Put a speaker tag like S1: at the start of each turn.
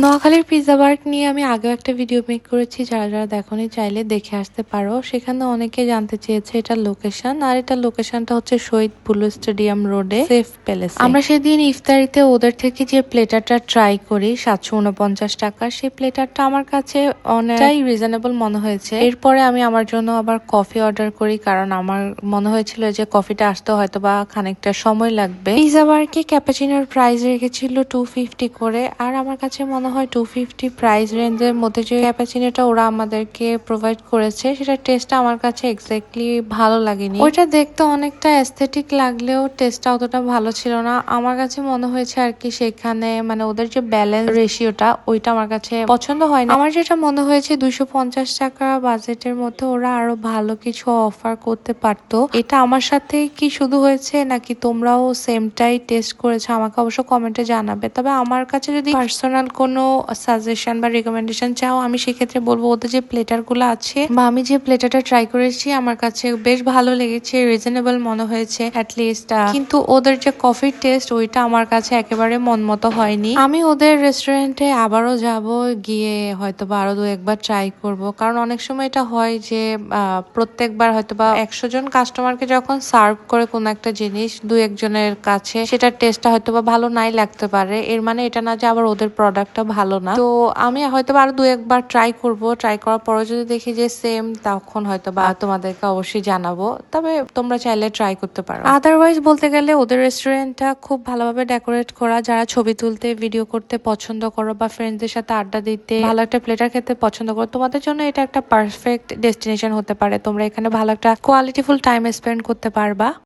S1: নোয়াখালীর পিৎজা বার্গ নিয়ে আমি আগেও একটা ভিডিও মেক করেছি, যারা যারা দেখোনি চাইলে দেখে আসতে পারো। সেখানে অনেকে জানতে চেয়েছে এটার লোকেশন, আর এটার লোকেশনটা হচ্ছে শহীদ বুলু স্টেডিয়াম রোডে সেফ প্যালেস। আমরা সেদিন ইফতারিতে ওদের থেকে যে প্লেটারটা ট্রাই করি 749 টাকা, সেই প্লেটারটা আমার কাছে অনেকটাই রিজনেবল মনে হয়েছে। এরপরে আমি আমার জন্য আবার কফি অর্ডার করি, কারণ আমার মনে হয়েছিল যে কফিটা আসতে হয়তো বা খানিকটা সময় লাগবে। পিৎজা বার্গে ক্যাপাচিনোর প্রাইস রেখেছিল 250 করে, আর আমার কাছে মনে হয় 250 প্রাইস রেঞ্জের মধ্যে যে ক্যাপাচিনোটা ওরা আমাদেরকে প্রোভাইড করেছে সেটা টেস্টটা আমার কাছে এক্স্যাক্টলি ভালো লাগেনি। ওইটা দেখতে অনেকটা এস্থেটিক লাগলেও টেস্টটা অতটা ভালো ছিল না। আমার কাছে মনে হয়েছে আর কি সেখানে মানে ওদের যে ব্যালেন্স রেশিওটা ওইটা আমার কাছে পছন্দ হয় না। আমার যেটা মনে হয়েছে 250 টাকা বাজেটের মধ্যে ওরা আরো ভালো কিছু অফার করতে পারতো। এটা আমার সাথে কি শুধু হয়েছে নাকি তোমরাও সেমটাই টেস্ট করেছো আমাকে অবশ্য কমেন্টে জানাবে। তবে আমার কাছে যদি পার্সোনাল কোনো সাজেশন বা রিকমেন্ডেশন চাও, আমি সেক্ষেত্রে বলবো ওদের যে প্লেটার গুলো আছে বা আমি যে প্লেটারটা ট্রাই করেছি আমার কাছে বেশ ভালো লেগেছে, রিজনেবল মনে হয়েছে অ্যাটলিস্ট। কিন্তু ওদের যে কফির টেস্ট ওইটা আমার কাছে একেবারে মন মতো হয়নি। আমি ওদের রেস্টুরেন্টে আবারও যাব, গিয়ে হয়তো বা আরো 2-1 বার ট্রাই করব, কারণ অনেক সময় এটা হয় যে প্রত্যেকবার হয়তো বা 100 জন কাস্টমারকে যখন সার্ভ করে কোনো একটা জিনিস 2-1 জনের কাছে সেটার টেস্টটা হয়তো বা ভালো নাই লাগতে পারে। এর মানে এটা না যে আবার ওদের প্রোডাক্টটা ভালো না। তো আমি হয়তো আরো 2-1 বার ট্রাই করব, ট্রাই করার পরে যদি দেখি যে সেম, তখন হয়তো বা তোমাদেরকে অবশ্যই জানাবো। তবে তোমরা চাইলে ট্রাই করতে পারো। আদারওয়াইজ বলতে গেলে ওদের রেস্টুরেন্টটা খুব ভালোভাবে ডেকোরেট করা। যারা ছবি তুলতে ভিডিও করতে পছন্দ করো বা ফ্রেন্ডসদের সাথে আড্ডা দিতে ভালো একটা প্লেটার খেতে পছন্দ করো, তোমাদের জন্য এটা একটা পারফেক্ট ডেস্টিনেশন হতে পারে। তোমরা এখানে ভালো একটা কোয়ালিটিফুল টাইম স্পেন্ড করতে পারবা।